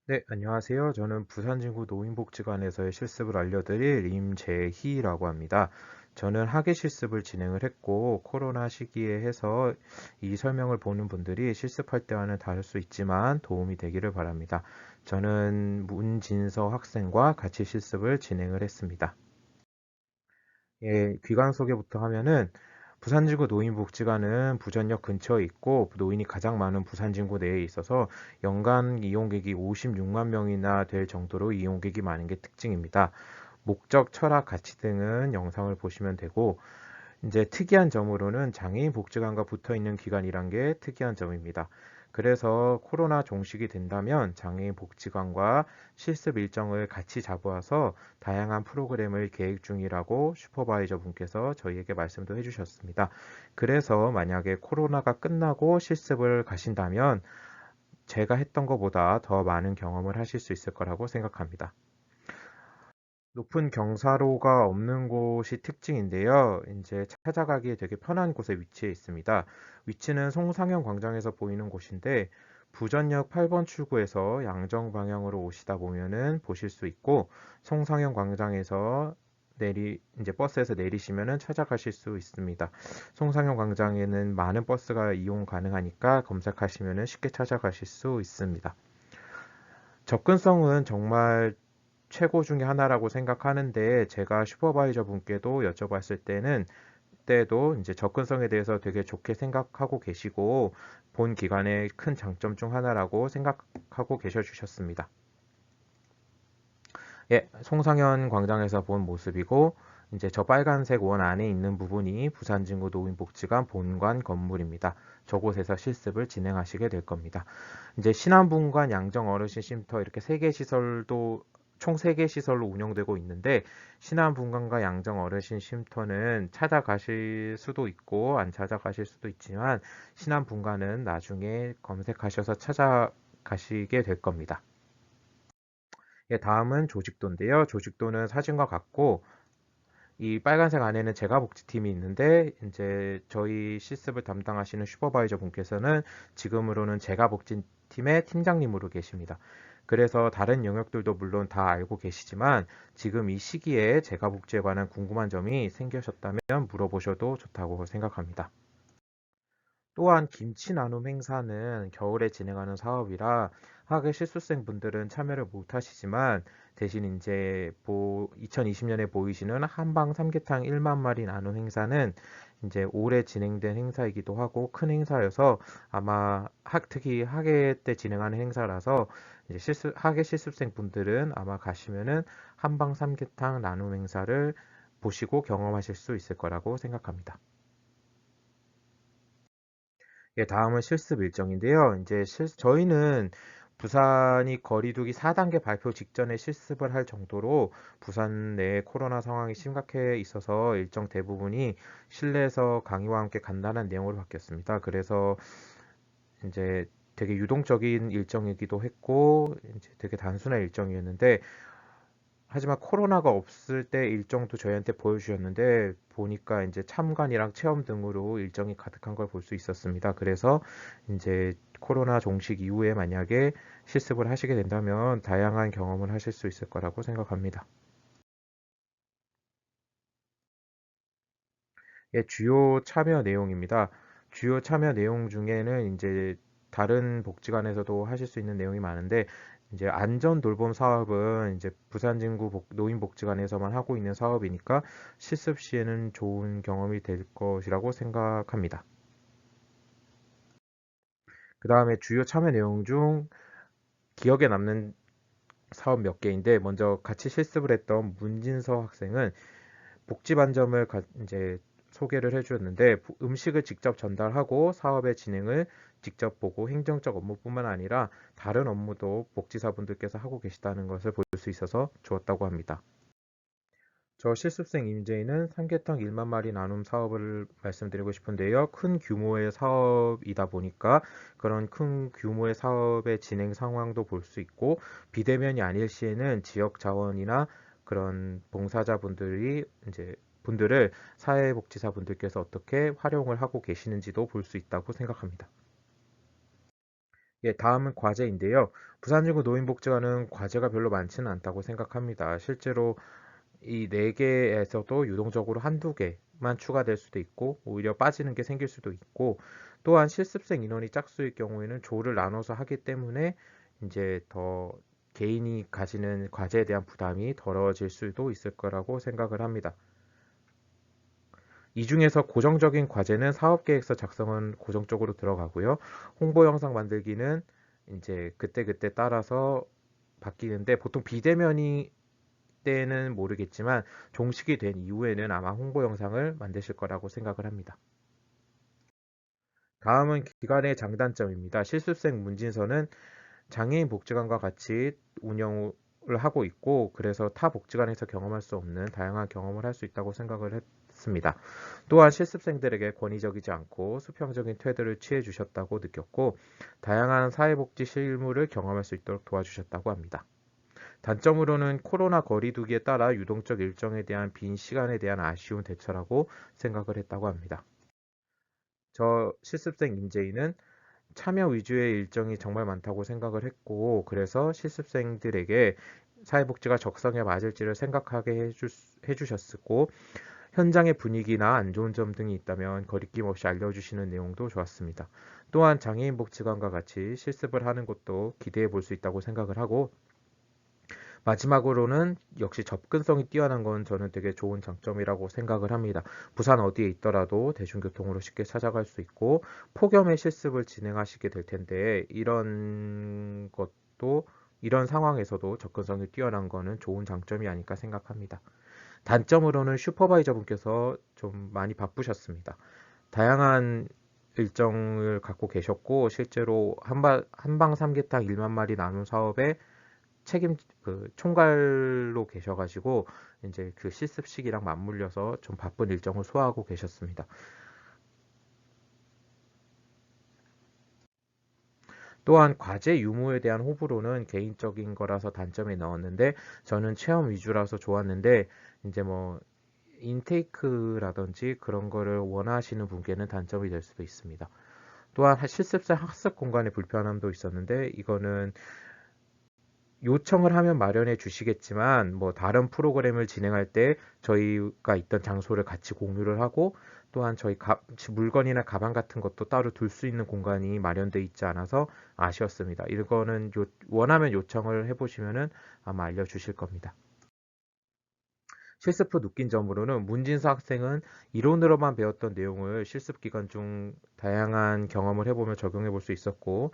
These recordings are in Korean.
네, 안녕하세요. 저는 부산진구 노인복지관에서의 실습을 알려드릴 임재희라고 합니다. 저는 학예 실습을 진행을 했고, 코로나 시기에 해서 이 설명을 보는 분들이 실습할 때와는 다를 수 있지만 도움이 되기를 바랍니다. 저는 문진서 학생과 같이 실습을 진행을 했습니다. 예, 기관 소개부터 하면은 부산지구 노인복지관은 부전역 근처에 있고 노인이 가장 많은 부산진구 내에 있어서 연간 이용객이 56만 명이나 될 정도로 이용객이 많은 게 특징입니다. 목적, 철학, 가치 등은 영상을 보시면 되고 이제 특이한 점으로는 장애인 복지관과 붙어 있는 기관이란 게 특이한 점입니다. 그래서 코로나 종식이 된다면 장애인 복지관과 실습 일정을 같이 잡아서 다양한 프로그램을 계획 중이라고 슈퍼바이저 분께서 저희에게 말씀도 해주셨습니다. 그래서 만약에 코로나가 끝나고 실습을 가신다면 제가 했던 것보다 더 많은 경험을 하실 수 있을 거라고 생각합니다. 높은 경사로가 없는 곳이 특징인데요. 이제 찾아가기에 되게 편한 곳에 위치해 있습니다. 위치는 송상현 광장에서 보이는 곳인데 부전역 8번 출구에서 양정 방향으로 오시다 보면은 보실 수 있고 송상현 광장에서 이제 버스에서 내리시면은 찾아가실 수 있습니다. 송상현 광장에는 많은 버스가 이용 가능하니까 검색하시면은 쉽게 찾아가실 수 있습니다. 접근성은 정말 최고 중에 하나라고 생각하는데 제가 슈퍼바이저 분께도 여쭤봤을 때도 이제 접근성에 대해서 되게 좋게 생각하고 계시고 본 기관의 큰 장점 중 하나라고 생각하고 계셔 주셨습니다. 예, 송상현 광장에서 본 모습이고 이제 저 빨간색 원 안에 있는 부분이 부산진구 노인복지관 본관 건물입니다. 저곳에서 실습을 진행하시게 될 겁니다. 이제 신안분관 양정 어르신 쉼터 이렇게 세 개 시설도 총 3개 시설로 운영되고 있는데 신안분관과 양정 어르신 쉼터는 찾아가실 수도 있고 안 찾아가실 수도 있지만 신안분관은 나중에 검색하셔서 찾아가시게 될 겁니다. 예, 다음은 조직도인데요. 조직도는 사진과 같고 이 빨간색 안에는 재가복지팀이 있는데 이제 저희 실습을 담당하시는 슈퍼바이저 분께서는 지금으로는 재가복지팀의 팀장님으로 계십니다. 그래서 다른 영역들도 물론 다 알고 계시지만 지금 이 시기에 재가복지에 관한 궁금한 점이 생기셨다면 물어보셔도 좋다고 생각합니다. 또한 김치 나눔 행사는 겨울에 진행하는 사업이라 학예 실습생 분들은 참여를 못 하시지만 대신 이제 2020년에 보이시는 한방 삼계탕 1만 마리 나눔 행사는 이제 올해 진행된 행사이기도 하고 큰 행사여서 아마 특히 학예 때 진행하는 행사라서 이제 학예 실습생 분들은 아마 가시면은 한방 삼계탕 나눔 행사를 보시고 경험하실 수 있을 거라고 생각합니다. 예, 다음은 실습 일정인데요. 이제 저희는 부산이 거리두기 4단계 발표 직전에 실습을 할 정도로 부산 내 코로나 상황이 심각해 있어서 일정 대부분이 실내에서 강의와 함께 간단한 내용으로 바뀌었습니다. 그래서 이제 되게 유동적인 일정이기도 했고, 이제 되게 단순한 일정이었는데, 하지만 코로나가 없을 때 일정도 저희한테 보여주셨는데 보니까 이제 참관이랑 체험 등으로 일정이 가득한 걸 볼 수 있었습니다. 그래서 이제 코로나 종식 이후에 만약에 실습을 하시게 된다면 다양한 경험을 하실 수 있을 거라고 생각합니다. 예, 주요 참여 내용입니다. 주요 참여 내용 중에는 이제 다른 복지관에서도 하실 수 있는 내용이 많은데 이제 안전 돌봄 사업은 이제 부산진구 노인복지관에서만 하고 있는 사업이니까 실습 시에는 좋은 경험이 될 것이라고 생각합니다. 그 다음에 주요 참여 내용 중 기억에 남는 사업 몇 개인데 먼저 같이 실습을 했던 문진서 학생은 복지반점을 이제 소개를 해주었는데 음식을 직접 전달하고 사업의 진행을 직접 보고 행정적 업무뿐만 아니라 다른 업무도 복지사분들께서 하고 계시다는 것을 볼 수 있어서 좋았다고 합니다. 저 실습생 임재인은 삼계탕 1만 마리 나눔 사업을 말씀드리고 싶은데요. 큰 규모의 사업이다 보니까 그런 큰 규모의 사업의 진행 상황도 볼 수 있고 비대면이 아닐 시에는 지역 자원이나 그런 봉사자분들이 이제 분들을 사회복지사 분들께서 어떻게 활용을 하고 계시는지도 볼 수 있다고 생각합니다. 예, 다음은 과제인데요. 부산지구 노인복지관은 과제가 별로 많지는 않다고 생각합니다. 실제로 이 네 개에서도 유동적으로 한두 개만 추가될 수도 있고 오히려 빠지는 게 생길 수도 있고 또한 실습생 인원이 짝수일 경우에는 조를 나눠서 하기 때문에 이제 더 개인이 가지는 과제에 대한 부담이 덜어질 수도 있을 거라고 생각을 합니다. 이 중에서 고정적인 과제는 사업계획서 작성은 고정적으로 들어가고요. 홍보 영상 만들기는 이제 그때그때 따라서 바뀌는데 보통 비대면이 때는 모르겠지만 종식이 된 이후에는 아마 홍보 영상을 만드실 거라고 생각을 합니다. 다음은 기관의 장단점입니다. 실습생 문진서는 장애인 복지관과 같이 운영을 하고 있고 그래서 타 복지관에서 경험할 수 없는 다양한 경험을 할 수 있다고 생각을 했습니다. 또한 실습생들에게 권위적이지 않고 수평적인 태도를 취해 주셨다고 느꼈고 다양한 사회복지 실무를 경험할 수 있도록 도와주셨다고 합니다. 단점으로는 코로나 거리두기에 따라 유동적 일정에 대한 빈 시간에 대한 아쉬운 대처라고 생각을 했다고 합니다. 저 실습생 임재인은 참여 위주의 일정이 정말 많다고 생각을 했고, 그래서 실습생들에게 사회복지가 적성에 맞을지를 생각하게 해주셨고, 현장의 분위기나 안 좋은 점 등이 있다면 거리낌 없이 알려주시는 내용도 좋았습니다. 또한 장애인 복지관과 같이 실습을 하는 것도 기대해 볼 수 있다고 생각을 하고, 마지막으로는 역시 접근성이 뛰어난 건 저는 되게 좋은 장점이라고 생각을 합니다. 부산 어디에 있더라도 대중교통으로 쉽게 찾아갈 수 있고 폭염의 실습을 진행하시게 될 텐데 이런 상황에서도 접근성이 뛰어난 거는 좋은 장점이 아닐까 생각합니다. 단점으로는 슈퍼바이저 분께서 좀 많이 바쁘셨습니다. 다양한 일정을 갖고 계셨고 실제로 한방 삼계탕 1만 마리 나눔 사업에 총괄로 계셔가지고 이제 그 실습식이랑 맞물려서 좀 바쁜 일정을 소화하고 계셨습니다. 또한 과제 유무에 대한 호불호는 개인적인 거라서 단점에 넣었는데 저는 체험 위주라서 좋았는데 이제 뭐 인테이크라든지 그런 거를 원하시는 분께는 단점이 될 수도 있습니다. 또한 실습생 학습 공간의 불편함도 있었는데 이거는 요청을 하면 마련해 주시겠지만 뭐 다른 프로그램을 진행할 때 저희가 있던 장소를 같이 공유를 하고 또한 물건이나 가방 같은 것도 따로 둘 수 있는 공간이 마련돼 있지 않아서 아쉬웠습니다. 이거는 원하면 요청을 해보시면은 아마 알려주실 겁니다. 실습 후 느낀 점으로는 문진서 학생은 이론으로만 배웠던 내용을 실습 기간 중 다양한 경험을 해보며 적용해 볼 수 있었고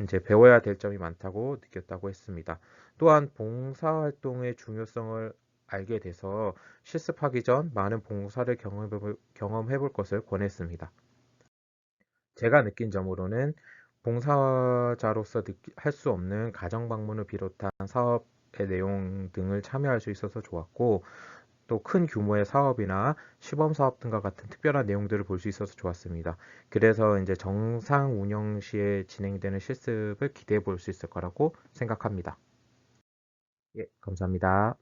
이제 배워야 될 점이 많다고 느꼈다고 했습니다. 또한 봉사활동의 중요성을 알게 돼서 실습하기 전 많은 봉사를 경험해 볼 것을 권했습니다. 제가 느낀 점으로는 봉사자로서 할 수 없는 가정 방문을 비롯한 사업의 내용 등을 참여할 수 있어서 좋았고 또 큰 규모의 사업이나 시범 사업 등과 같은 특별한 내용들을 볼 수 있어서 좋았습니다. 그래서 이제 정상 운영 시에 진행되는 실습을 기대해 볼 수 있을 거라고 생각합니다. 예, 감사합니다.